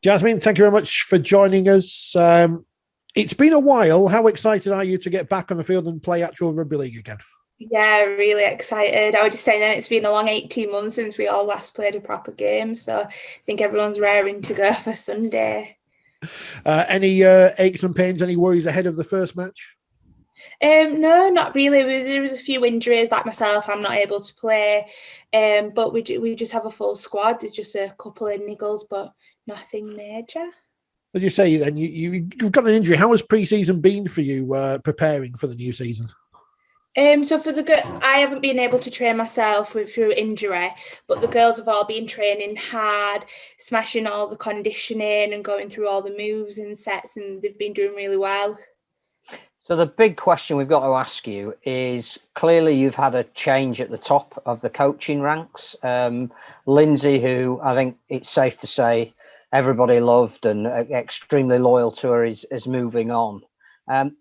Jasmine, thank you very much for joining us. It's been a while. How excited are you to get back on the field and play actual rugby league again? Yeah, really excited. I was just saying that it's been a long 18 months since we all last played a proper game, so I think everyone's raring to go for Sunday. Any aches and pains, any worries ahead of the first match? No, not really. There was a few injuries, like myself. I'm not able to play, but we just have a full squad. There's just a couple of niggles, but nothing major. As you say, then you've got an injury. How has pre-season been for you preparing for the new season? So I haven't been able to train myself through injury, but the girls have all been training hard, smashing all the conditioning and going through all the moves and sets, and they've been doing really well. So the big question we've got to ask you is, clearly you've had a change at the top of the coaching ranks. Lindsay, who I think it's safe to say everybody loved and extremely loyal to her, is moving on.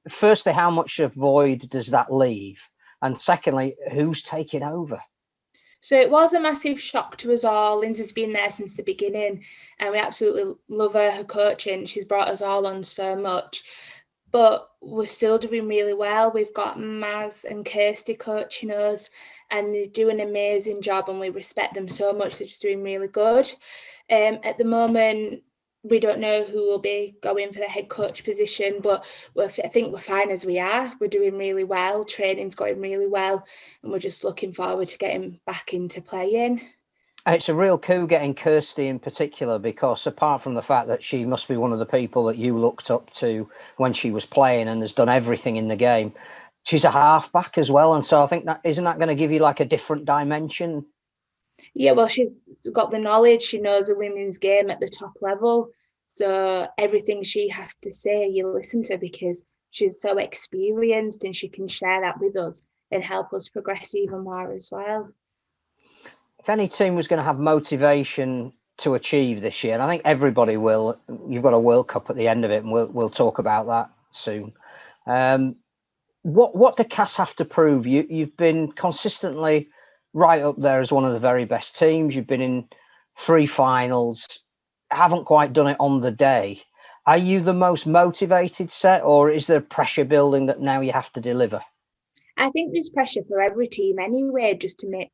Firstly, how much of void does that leave? And secondly, who's taking over? So it was a massive shock to us all. Lindsay's been there since the beginning and we absolutely love her coaching. She's brought us all on so much. But we're still doing really well. We've got Maz and Kirsty coaching us and they do an amazing job and we respect them so much. They're just doing really good. At the moment, we don't know who will be going for the head coach position, but I think we're fine as we are. We're doing really well. Training's going really well and we're just looking forward to getting back into playing. It's a real coup getting Kirsty in particular, because apart from the fact that she must be one of the people that you looked up to when she was playing and has done everything in the game, she's a halfback as well. And so I think isn't that going to give you like a different dimension? Yeah, well, she's got the knowledge. She knows the women's game at the top level. So everything she has to say, you listen to, because she's so experienced and she can share that with us and help us progress even more as well. If any team was going to have motivation to achieve this year, and I think everybody will, you've got a World Cup at the end of it, and we'll talk about that soon. What do Cass have to prove? You've been consistently right up there as one of the very best teams. You've been in 3 finals, haven't quite done it on the day. Are you the most motivated set, or is there pressure building that now you have to deliver? I think there's pressure for every team anyway, just to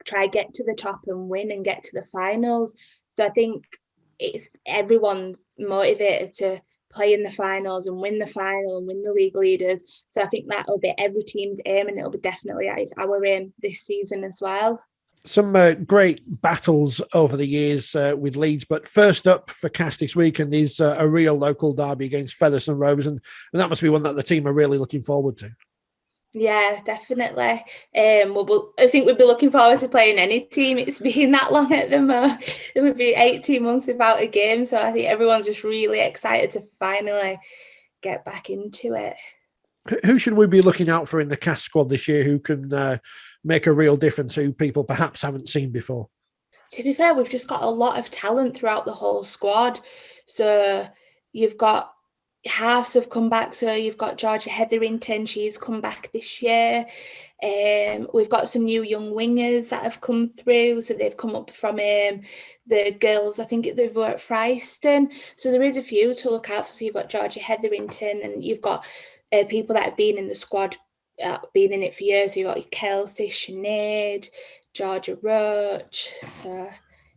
try get to the top and win and get to the finals. So I think it's everyone's motivated to play in the finals and win the final and win the league leaders. So I think that'll be every team's aim, and it'll be definitely our aim this season as well. Some great battles over the years with Leeds, but first up for Cass this weekend is a real local derby against Featherstone Rovers, and that must be one that the team are really looking forward to. Yeah, definitely. I think we'd be looking forward to playing any team. It's been that long at the moment. It would be 18 months without a game. So I think everyone's just really excited to finally get back into it. Who should we be looking out for in the Cass squad this year who can make a real difference, who people perhaps haven't seen before? To be fair, we've just got a lot of talent throughout the whole squad. So you've got halves have come back. So you've got Georgia Hetherington, she's come back this year. We've got some new young wingers that have come through. So they've come up from the girls, I think they've worked at Fryston. So there is a few to look out for. So you've got Georgia Hetherington and you've got people that have been in the squad, been in it for years. So you've got Kelsey, Sinead, Georgia Roach. So,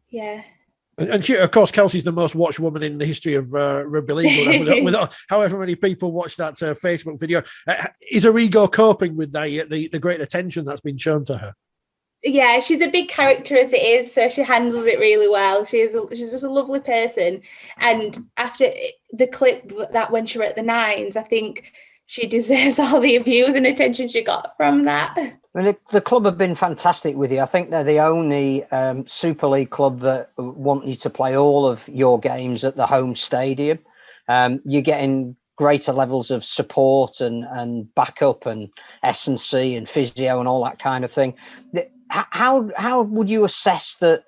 yeah. And she, of course, Kelsey's the most watched woman in the history of rugby league. with however many people watch that Facebook video, is her ego coping with the great attention that's been shown to her? Yeah, she's a big character as it is, so she handles it really well. She's just a lovely person. And after the clip that when she were at the Nines, I think she deserves all the abuse and attention she got from that. Well, the club have been fantastic with you. I think they're the only Super League club that want you to play all of your games at the home stadium. You're getting greater levels of support and backup and S&C and physio and all that kind of thing. How would you assess that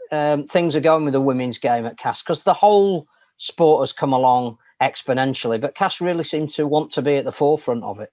things are going with the women's game at Cass? Because the whole sport has come along exponentially, but Cass really seems to want to be at the forefront of it.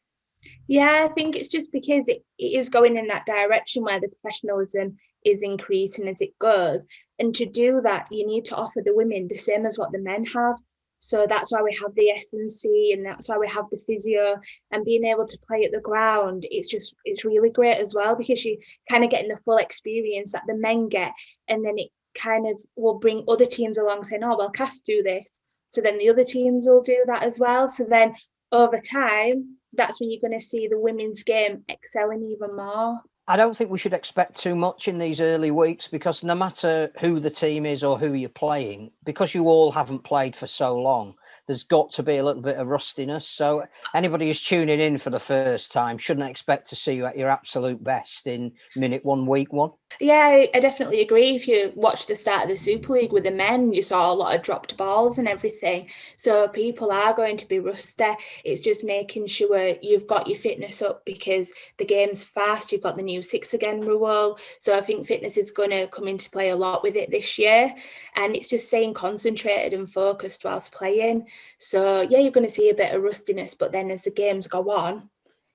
Yeah, I think it's just because it is going in that direction where the professionalism is increasing as it goes. And to do that, you need to offer the women the same as what the men have. So that's why we have the S&C, and that's why we have the physio, and being able to play at the ground. It's really great as well, because you kind of getting the full experience that the men get, and then it kind of will bring other teams along saying, oh, well, Cass do this. So then the other teams will do that as well. So then over time, that's when you're going to see the women's game excelling even more. I don't think we should expect too much in these early weeks, because no matter who the team is or who you're playing, because you all haven't played for so long, there's got to be a little bit of rustiness. So anybody who's tuning in for the first time shouldn't expect to see you at your absolute best in minute 1, week 1. Yeah, I definitely agree. If you watch the start of the Super League with the men, you saw a lot of dropped balls and everything. So people are going to be rusty. It's just making sure you've got your fitness up, because the game's fast. You've got the new 6 again rule. So I think fitness is going to come into play a lot with it this year. And it's just staying concentrated and focused whilst playing. So yeah, you're going to see a bit of rustiness, but then as the games go on,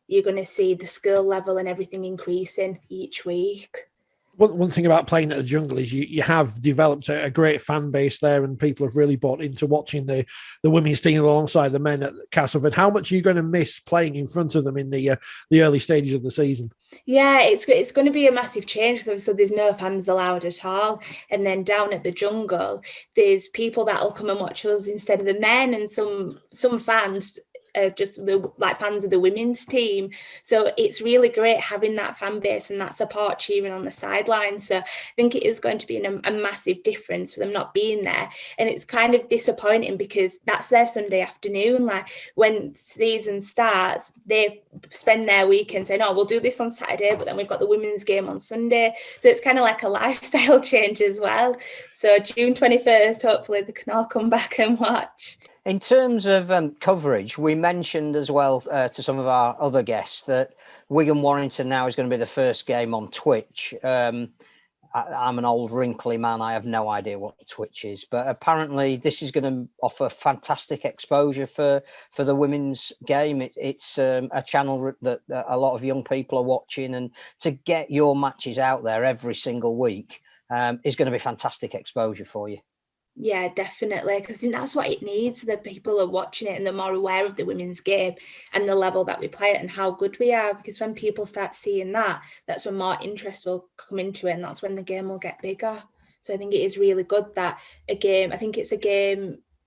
you're going to see the skill level and everything increasing each week. One thing about playing at the Jungle is you have developed a great fan base there, and people have really bought into watching the women's team alongside the men at Castleford. How much are you going to miss playing in front of them in the early stages of the season? Yeah, it's going to be a massive change. So there's no fans allowed at all. And then down at the Jungle, there's people that'll come and watch us instead of the men, and some fans just like fans of the women's team. So it's really great having that fan base and that support cheering on the sidelines. So I think it is going to be a massive difference for them not being there. And it's kind of disappointing, because that's their Sunday afternoon. Like when season starts, they spend their weekend saying, oh, we'll do this on Saturday, but then we've got the women's game on Sunday. So it's kind of like a lifestyle change as well. So June 21st, hopefully they can all come back and watch. In terms of coverage, we mentioned as well to some of our other guests that Wigan Warrington now is going to be the first game on Twitch. I'm an old wrinkly man. I have no idea what Twitch is, but apparently this is going to offer fantastic exposure for the women's game. It's a channel that a lot of young people are watching, and to get your matches out there every single week is going to be fantastic exposure for you. Yeah, definitely, because I think that's what it needs, so that people are watching it and they're more aware of the women's game and the level that we play at and how good we are. Because when people start seeing that, that's when more interest will come into it, and that's when the game will get bigger. So I think it is really good that a game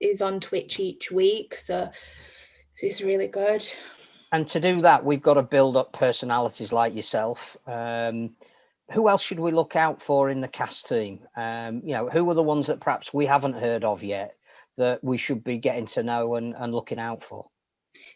is on Twitch each week. So it's really good. And to do that, we've got to build up personalities like yourself. Who else should we look out for in the cast team? Who are the ones that perhaps we haven't heard of yet that we should be getting to know and looking out for?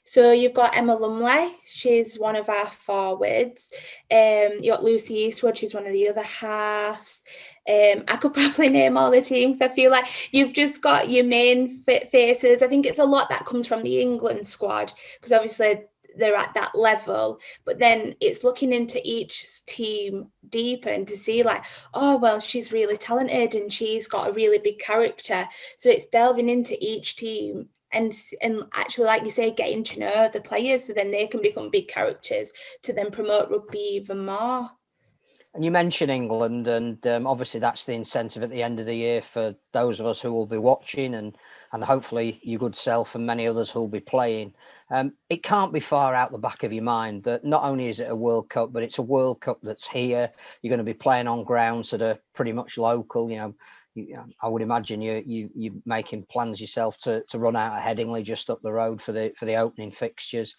So you've got Emma Lumley, she's one of our forwards. You've got Lucy Eastwood, she's one of the other halves. I could probably name all the teams. I feel like you've just got your main faces. I think it's a lot that comes from the England squad, because obviously they're at that level, but then it's looking into each team deeper and to see like, oh, well, she's really talented and she's got a really big character. So it's delving into each team and actually, like you say, getting to know the players, so then they can become big characters to then promote rugby even more. And you mentioned England, and obviously that's the incentive at the end of the year for those of us who will be watching, and hopefully your good self and many others who will be playing. It can't be far out the back of your mind that not only is it a World Cup, but it's a World Cup that's here. You're going to be playing on grounds that are pretty much local. I would imagine you're making plans yourself to run out of Headingley just up the road for the opening fixtures.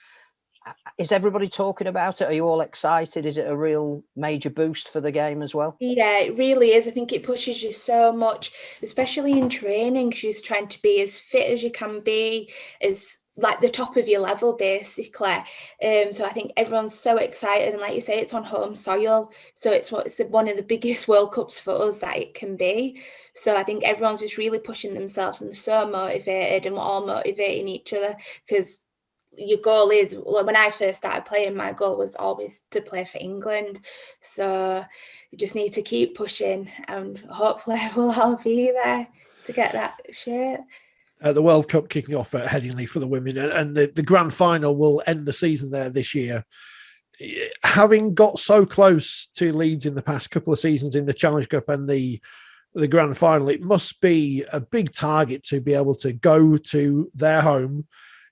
Is everybody talking about it? Are you all excited? Is it a real major boost for the game as well? Yeah, it really is. I think it pushes you so much, especially in training, because you're trying to be as fit as you can be, as like the top of your level, basically. So I think everyone's so excited, and like you say, it's on home soil, so it's one of the biggest World Cups for us that it can be. So I think everyone's just really pushing themselves and so motivated, and we're all motivating each other, because your goal is, when I first started playing, my goal was always to play for England. So you just need to keep pushing, and hopefully we'll all be there to get that shirt. The World Cup kicking off at Headingley for the women, and the grand final will end the season there this year. Having got so close to Leeds in the past couple of seasons in the Challenge Cup and the the grand final, it must be a big target to be able to go to their home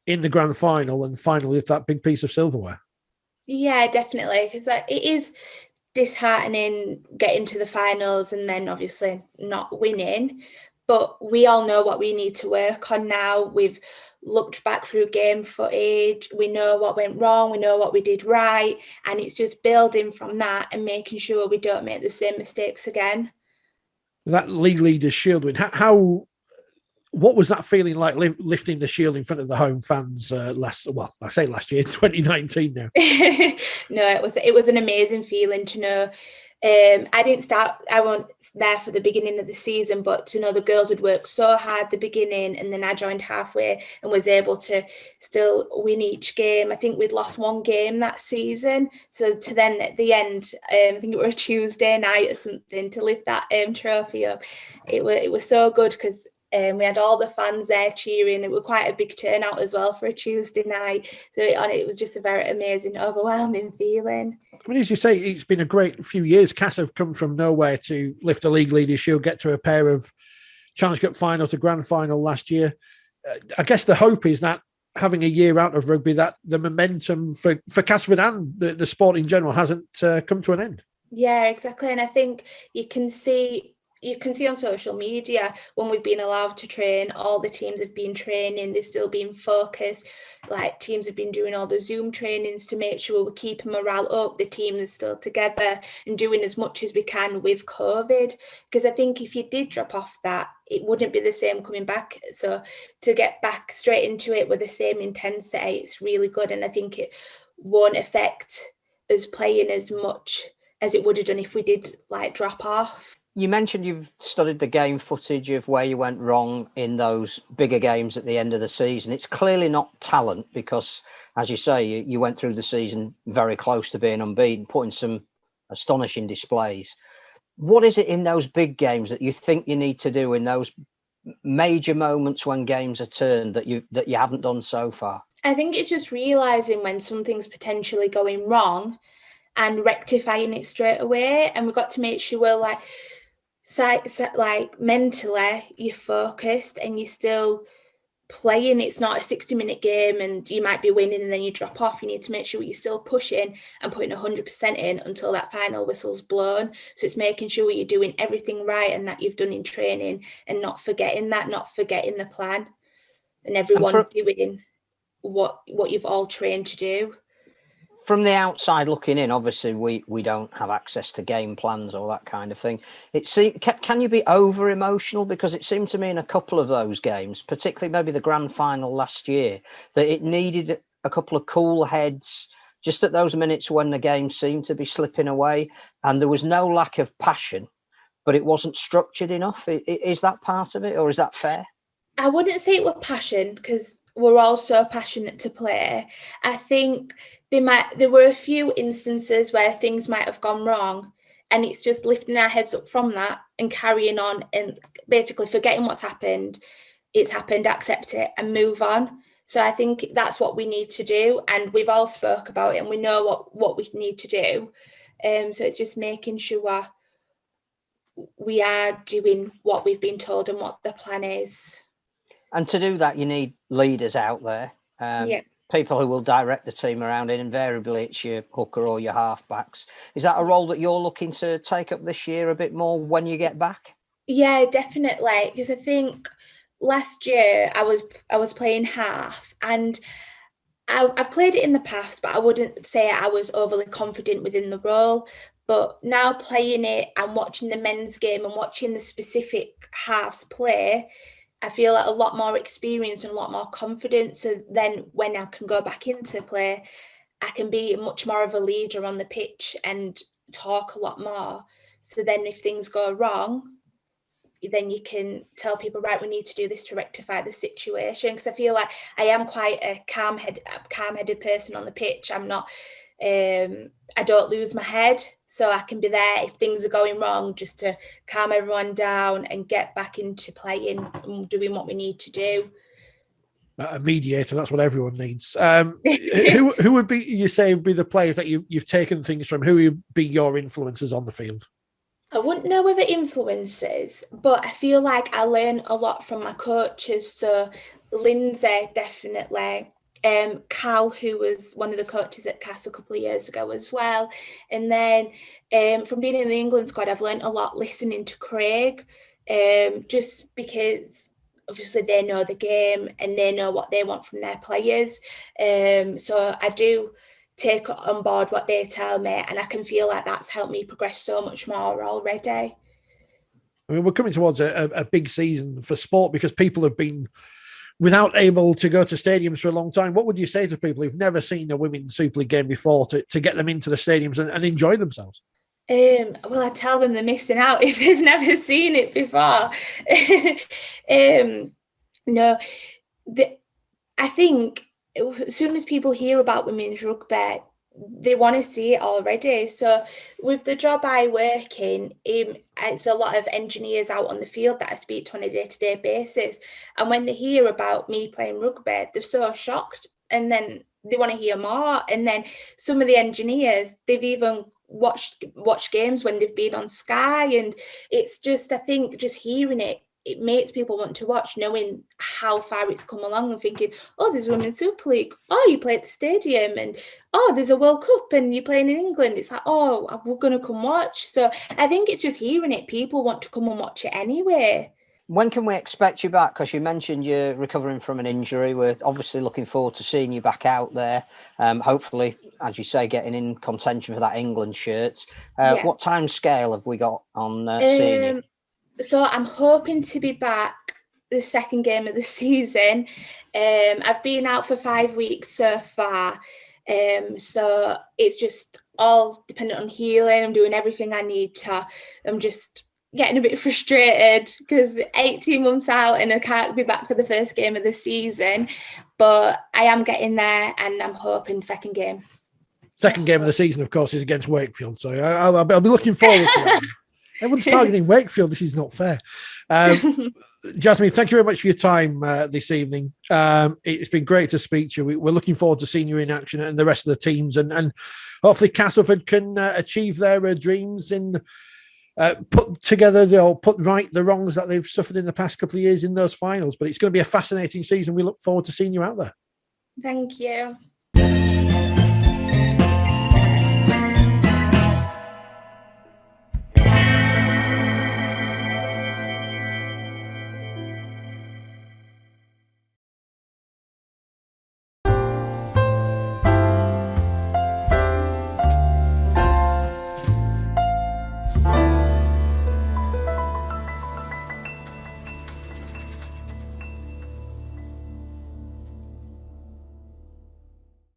in the grand final and finally lift that big piece of silverware. Yeah, definitely, because it is disheartening getting to the finals and then obviously not winning. But we all know what we need to work on now. We've looked back through game footage. We know what went wrong. We know what we did right. And it's just building from that and making sure we don't make the same mistakes again. That League Leaders Shield win, what was that feeling like lifting the shield in front of the home fans last year, 2019 now? No, it was an amazing feeling to know. I wasn't there for the beginning of the season, but to know the girls had worked so hard at the beginning, and then I joined halfway and was able to still win each game. I think we'd lost one game that season. So to then at the end, I think it was a Tuesday night or something, to lift that trophy up. It was so good because we had all the fans there cheering. It was quite a big turnout as well for a Tuesday night. So it was just a very amazing, overwhelming feeling. I mean, as you say, it's been a great few years. Cass have come from nowhere to lift a League Leaders Shield, get to a pair of Challenge Cup finals, a grand final last year. I guess the hope is that having a year out of rugby, that the momentum for Castleford and the sport in general hasn't come to an end. Yeah, exactly. And I think you can see on social media when we've been allowed to train, all the teams have been training, they've still been focused. Like, teams have been doing all the Zoom trainings to make sure we're keeping morale up, the team is still together and doing as much as we can with COVID. Because I think if you did drop off that, it wouldn't be the same coming back. So to get back straight into it with the same intensity, it's really good. And I think it won't affect us playing as much as it would have done if we did drop off. You mentioned you've studied the game footage of where you went wrong in those bigger games at the end of the season. It's clearly not talent because, as you say, you went through the season very close to being unbeaten, putting some astonishing displays. What is it in those big games that you think you need to do in those major moments when games are turned that you haven't done so far? I think it's just realising when something's potentially going wrong and rectifying it straight away. And we've got to make sure we're mentally you're focused and you're still playing. It's not a 60-minute game and you might be winning and then you drop off. You need to make sure you're still pushing and putting 100% in until that final whistle's blown. So it's making sure you're doing everything right and that you've done in training and not forgetting the plan and everyone doing what you've all trained to do. From the outside looking in, obviously we don't have access to game plans or that kind of thing. Can you be over emotional? Because it seemed to me in a couple of those games, particularly maybe the grand final last year, that it needed a couple of cool heads just at those minutes when the game seemed to be slipping away, and there was no lack of passion, but it wasn't structured enough. Is that part of it, or is that fair? I wouldn't say it was passion because we're all so passionate to play. I think there were a few instances where things might have gone wrong, and it's just lifting our heads up from that and carrying on and basically forgetting what's happened. It's happened, accept it and move on. So I think that's what we need to do, and we've all spoke about it and we know what we need to do. So it's just making sure we are doing what we've been told and what the plan is. And to do that, you need leaders out there. People who will direct the team around it. Invariably, it's your hooker or your halfbacks. Is that a role that you're looking to take up this year a bit more when you get back? Yeah, definitely. Because I think last year I was playing half, and I've played it in the past, but I wouldn't say I was overly confident within the role. But now playing it and watching the men's game and watching the specific halves play, I feel a lot more experienced and a lot more confident. So then when I can go back into play, I can be much more of a leader on the pitch and talk a lot more. So then if things go wrong, then you can tell people, right, we need to do this to rectify the situation. Because I feel like I am quite a calm-headed person on the pitch. I'm not, I don't lose my head. So I can be there if things are going wrong, just to calm everyone down and get back into playing and doing what we need to do. A mediator, that's what everyone needs. Who would be, you say, would be the players that you've taken things from? Who would be your influences on the field? I wouldn't know whether influences, but I feel like I learn a lot from my coaches. So Lindsay, definitely. Cal, who was one of the coaches at Cass a couple of years ago as well. And then from being in the England squad, I've learned a lot listening to Craig, just because obviously they know the game and they know what they want from their players. So I do take on board what they tell me, and I can feel like that's helped me progress so much more already. I mean, we're coming towards a big season for sport because people have been without able to go to stadiums for a long time. What would you say to people who've never seen a Women's Super League game before to get them into the stadiums and enjoy themselves? Well, I tell them they're missing out if they've never seen it before. No, I think as soon as people hear about women's rugby, they want to see it already. So with the job I work in, it's a lot of engineers out on the field that I speak to on a day-to-day basis. And when they hear about me playing rugby, they're so shocked. And then they want to hear more. And then some of the engineers, they've even watched games when they've been on Sky. And it's just, I think, just hearing it makes people want to watch, knowing how far it's come along and thinking, oh, there's a Women's Super League. Oh, you play at the stadium. And oh, there's a World Cup and you're playing in England. It's like, oh, we're going to come watch. So I think it's just hearing it. People want to come and watch it anyway. When can we expect you back? Because you mentioned you're recovering from an injury. We're obviously looking forward to seeing you back out there. Hopefully, as you say, getting in contention for that England shirt. Yeah. What time scale have we got on seeing you? So I'm hoping to be back the second game of the season. I've been out for 5 weeks so far. So it's just all dependent on healing. I'm doing everything I need to. I'm just getting a bit frustrated because 18 months out and I can't be back for the first game of the season. But I am getting there and I'm hoping second game. Second game of the season, of course, is against Wakefield. So I'll be looking forward to that. Everyone's targeting Wakefield. This is not fair. Jasmine, thank you very much for your time this evening. It's been great to speak to you. We're looking forward to seeing you in action and the rest of the teams. And hopefully Castleford can achieve their dreams and put right the wrongs that they've suffered in the past couple of years in those finals. But it's going to be a fascinating season. We look forward to seeing you out there. Thank you.